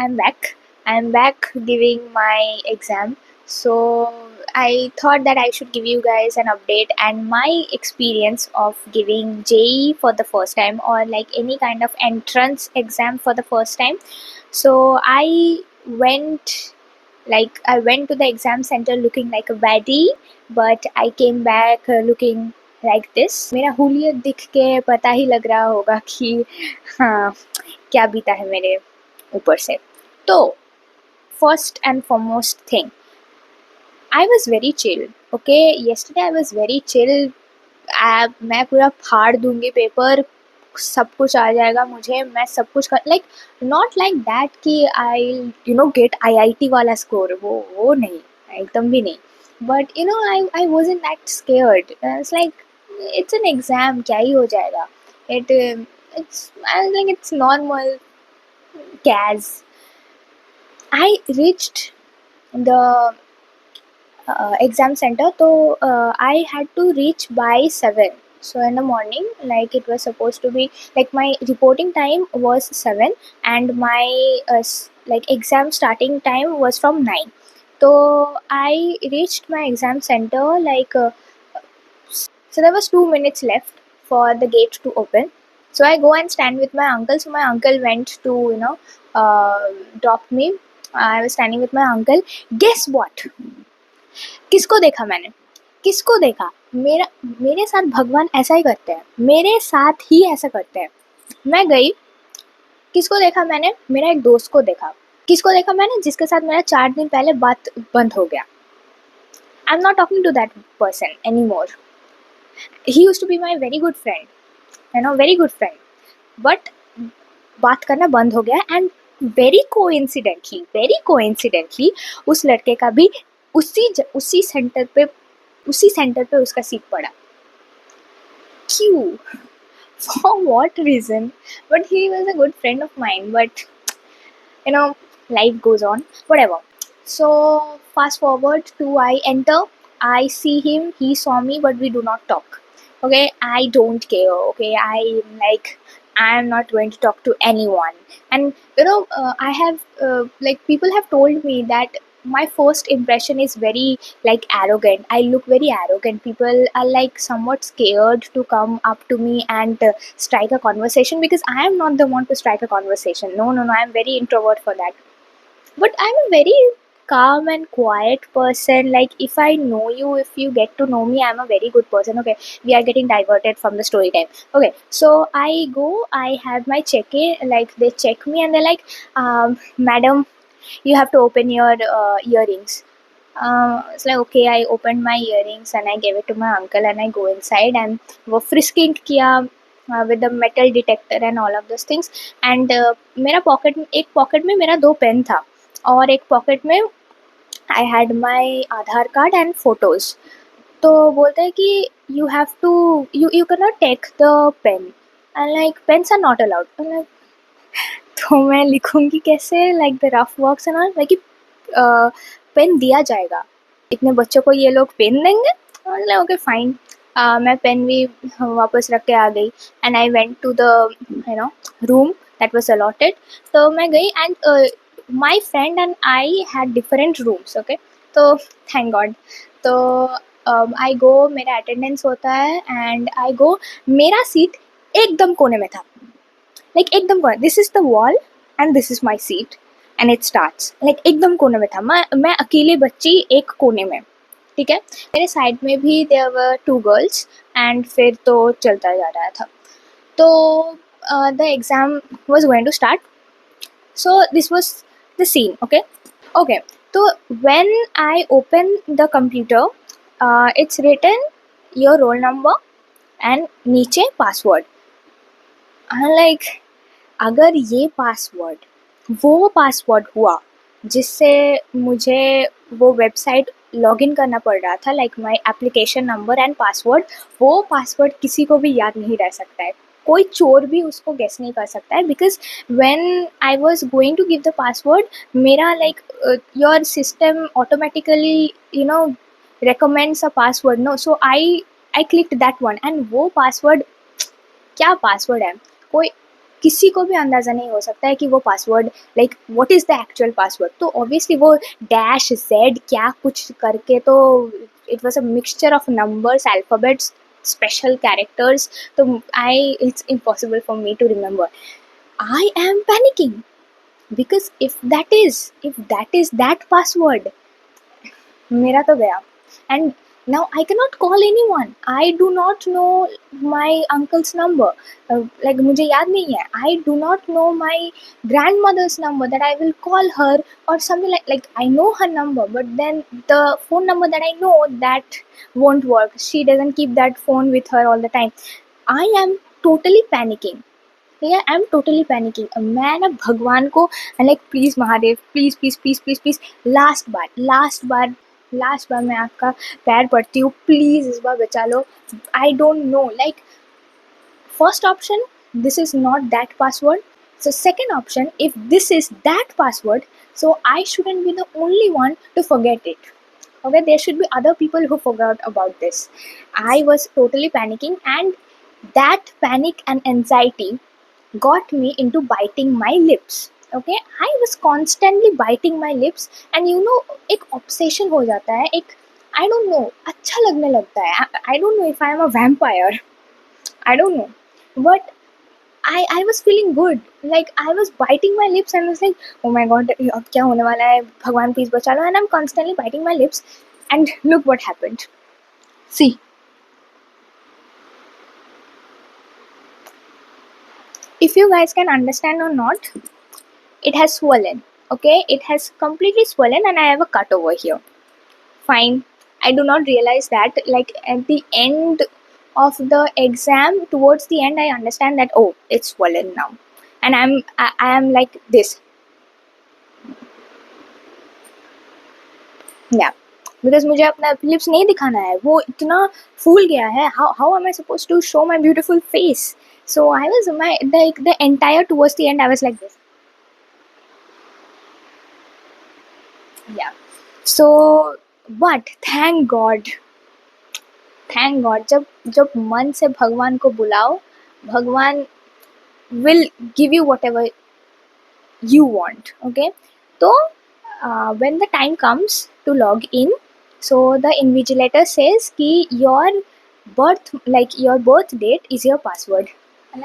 I'm back. I'm back giving my exam. So I thought that I should give you guys an update and my experience of giving JEE for the first time, or like any kind of entrance exam for the first time. So I went to the exam center looking like a baddie, but I came back looking like this. मेरा हुलियत दिख के पता ही लग रहा होगा कि हाँ क्या बीता है मेरे ऊपर से. तो first and foremost thing, I was very chill. Okay, yesterday I was very chill. मैं पूरा फाड़ दूंगी पेपर, सब कुछ आ जाएगा मुझे, मैं सब कुछ कर लाइक नॉट लाइक दैट कि आई गेट IIT वाला स्कोर, वो नहीं, एकदम भी नहीं. But I wasn't that scared. It's like it's an exam, क्या ही हो जाएगा. It's normal cause. I reached the exam center. So I had to reach by 7. So in the morning, like it was supposed to be like my reporting time was 7, and my like exam starting time was from 9. So I reached my exam center like so there was 2 minutes left for the gate to open. So I go and stand with my uncle. So my uncle went to drop me. I was standing with my uncle. Guess what? किसको देखा मैंने? किसको देखा? मेरे साथ भगवान ऐसा ही करते हैं, मेरे साथ ही ऐसा करते हैं. मैं गई, किसको देखा मैंने? मेरा एक दोस्त को देखा. किसको देखा मैंने? जिसके साथ मेरा 4 दिन पहले बात बंद हो गया. I am not talking to that person any more. He used to be my very good friend, very good friend. But बात करना बंद हो गया. एंड वेरी कोइंसिडेंटली उस लड़के का भी उसी सेंटर पे उसका सीट पड़ा. क्यों? For what reason? But he was a good friend of mine. But life goes on, whatever. So fast forward to I enter, I see him, he saw me, but we do not talk. Okay, I don't care. Okay, I am not going to talk to anyone. And I have like people have told me that my first impression is very like arrogant. I look very arrogant. People are like somewhat scared to come up to me and strike a conversation, because I am not the one to strike a conversation. No, I am very introvert for that. But I'm a very calm and quiet person. Like if I know you, if you get to know me, I'm a very good person. Okay, we are getting diverted from the story time. Okay, so I go, I have my check-in, like they check me and they're like, madam, you have to open your earrings. It's like, okay, I opened my earrings and I gave it to my uncle, and I go inside and वो frisking किया with the metal detector and all of those things. And मेरा एक pocket में मेरा 2 pen था, और एक pocket में I had my Aadhaar card and photos. तो बोलते हैं कि you have to you can not take the pen, and like pens are not allowed. तो मैं लिखूँगी कैसे, like the rough works and all, like pen दिया जाएगा, इतने बच्चों को ये लोग पेन देंगे. Like okay fine. मैं पेन भी वापस रख के आ गई. And I went to the room that was allotted. तो मैं गई and my friend and I had different rooms. Okay, तो thank God. तो I go, मेरा attendance होता है एंड I go. मेरा सीट एकदम कोने में था, like एकदम कोने. This is the wall and this is my seat and it starts like एकदम कोने में था. मैं अकेले बच्ची एक कोने में, ठीक है. मेरे साइड में भी there were 2 girls and फिर तो चलता जा रहा था. तो the exam was going to start. So this was the scene. Okay, so when I open the computer, it's written your roll number and नीचे password. I'm like, अगर ये वो पासवर्ड हुआ जिससे मुझे वो वेबसाइट लॉगिन करना पड़ रहा था, like my application number and password, वो पासवर्ड किसी को भी याद नहीं रह सकता है. कोई चोर भी उसको गेस नहीं कर सकता है. Because when I was going to give the password, मेरा like your system automatically recommends a password. No, so I clicked that one, and वो पासवर्ड, क्या पासवर्ड है, कोई किसी को भी अंदाज़ा नहीं हो सकता है कि वो password like what is the actual password. तो ऑब्वियसली वो डैश जेड क्या कुछ करके, तो it was a mixture of numbers, alphabets, special characters, तो I it's impossible for me to remember. I am panicking because if that is that password, मेरा तो गया। And now I cannot call anyone. I do not know my uncle's number. Like मुझे याद नहीं है। I do not know my grandmother's number that I will call her or something like I know her number, but then the phone number that I know that won't work. She doesn't keep that phone with her all the time. I am totally panicking. Yeah, I'm totally panicking. मैं ना भगवान को like please Mahadev, please please please please please, last बार मैं आपका पैर पड़ती हूँ, प्लीज इस बार बचा लो। I don't know like first option, this is not that password. So second option, if this is that password, so I shouldn't be the only one to forget it. Okay, there should be other people who forgot about this. I was totally panicking, and that panic and anxiety got me into biting my lips. Okay, I was constantly biting my lips, and you know एक obsession हो जाता है, एक I don't know अच्छा लगने लगता है। I don't know if I am a vampire, I don't know, but I was feeling good. Like I was biting my lips and was like, oh my god, अब क्या होने वाला है, भगवान प्लीज बचा लो। And I'm constantly biting my lips, and look what happened. See, if you guys can understand or not, it has swollen. Okay, it has completely swollen, and I have a cut over here. Fine, I do not realize that. Like at the end of the exam, towards the end, I understand that, oh, it's swollen now, and I am like this. Yeah, because मुझे अपना lips नहीं दिखाना है, वो इतना फूल गया है। How am I supposed to show my beautiful face? So I was the entire towards the end I was like this. Yeah. So but thank God, जब जब मन से भगवान को बुलाओ, भगवान will give you whatever you want. Okay, so when the time comes to log in, so the invigilator says ki your birth date is your password. And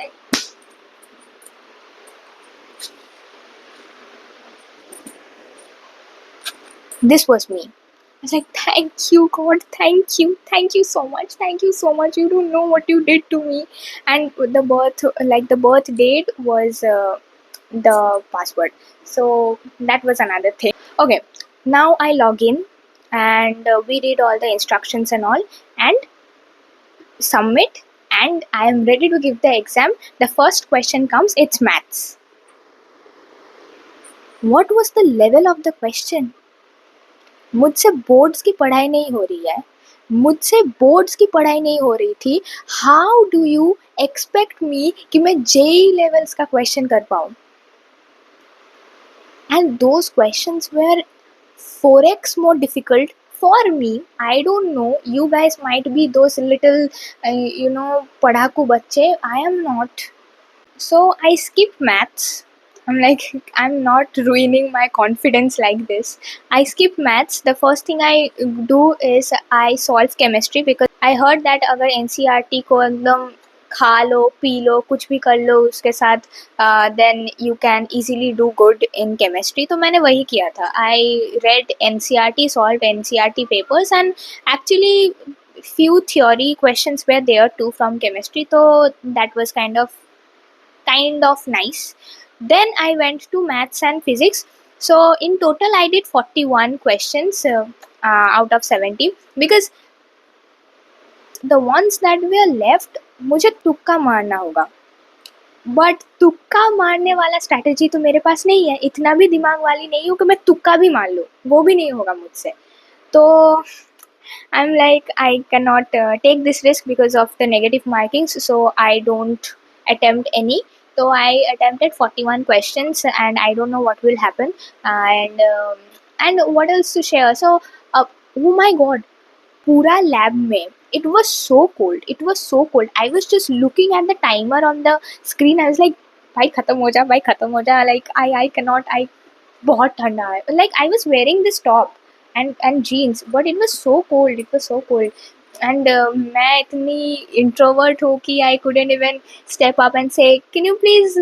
this was me. I was like, thank you God, thank you so much, you don't know what you did to me. And the birth date was the password. So that was another thing. Okay, now I log in, and we read all the instructions and all, and submit, and I am ready to give the exam. The first question comes, it's maths. What was the level of the question? मुझसे boards की पढ़ाई नहीं हो रही है, मुझसे boards की पढ़ाई नहीं हो रही थी। How do you expect me कि मैं जेई लेवल्स का क्वेश्चन कर पाऊँ? And those questions were 4x more difficult for me. I don't know, you guys might be those little पढ़ाकू बच्चे. I am not. So I skipped maths. I'm like, I'm not ruining my confidence like this. I skip maths. The first thing I do is I solve chemistry, because I heard that अगर NCERT को एकदम खा लो P low कुछ भी कर लो उसके साथ, then you can easily do good in chemistry. तो मैंने वही किया था. I read NCERT, solved NCERT papers, and actually few theory questions were there too from chemistry. So that was kind of nice. Then I went to maths and physics. So in total I did 41 questions out of 70, because the ones that were left मुझे तुक्का मारना होगा. But तुक्का मारने वाला strategy तो मेरे पास नहीं है, इतना भी दिमाग वाली नहीं हूँ कि मैं तुक्का भी मार लूँ, वो भी नहीं होगा मुझसे. तो I'm like, I cannot take this risk because of the negative markings, so I don't attempt any. So I attempted 41 questions, and I don't know what will happen. And what else to share? So oh my god, पूरा lab में it was so cold. I was just looking at the timer on the screen. I was like, भाई खत्म हो जा, भाई खत्म हो जा, like I cannot, I बहुत ठंडा है, like I was wearing this top and jeans, but it was so cold, it was so cold. And मैं इतनी introvert हूँ कि I couldn't even step up and say, can you please,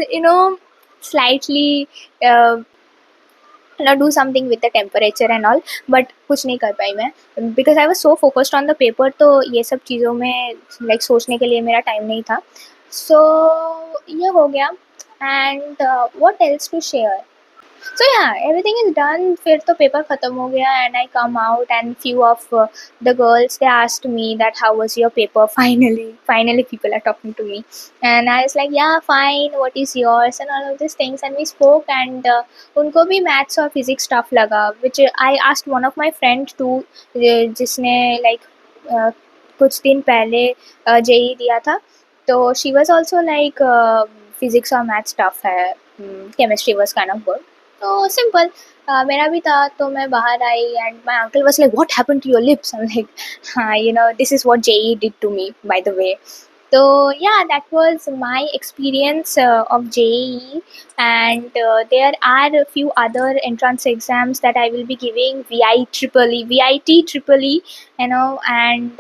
slightly uh, do something with the temperature and all. But कुछ नहीं कर पाई मैं, because I was so focused on the paper, तो ये सब चीज़ों में like सोचने के लिए मेरा time नहीं था. So ये हो गया. And what else to share? So yeah, everything is done. फिर तो पेपर ख़त्म हो गया and I come out and few of the girls, they asked me that how was your paper. Finally people are talking to me, and I was like yeah fine, what is yours and all of these things, and we spoke. And उनको भी maths और physics tough लगा, which I asked one of my friend too, जिसने like कुछ दिन पहले JEE दिया था, तो she was also like physics और maths tough है, chemistry was kind of good. तो सिंपल मेरा भी था, तो मैं बाहर आई and my uncle was like what happened to your lips. I am like हाँ, this is what JEE did to me by the way. So yeah, that was my experience of JEE. And there are a few other entrance exams that I will be giving, VIT triple E, and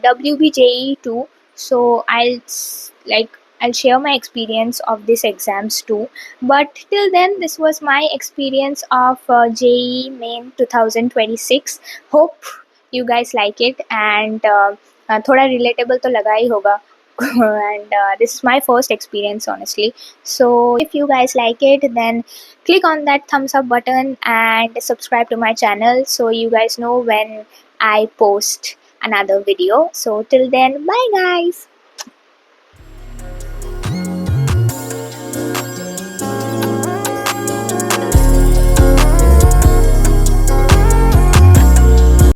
WB JEE too. So I'll share my experience of these exams too. But till then, this was my experience of JEE Main 2026. Hope you guys like it, and थोड़ा relatable तो लगा ही होगा. And this is my first experience honestly. So if you guys like it, then click on that thumbs up button and subscribe to my channel so you guys know when I post another video. So till then, bye guys.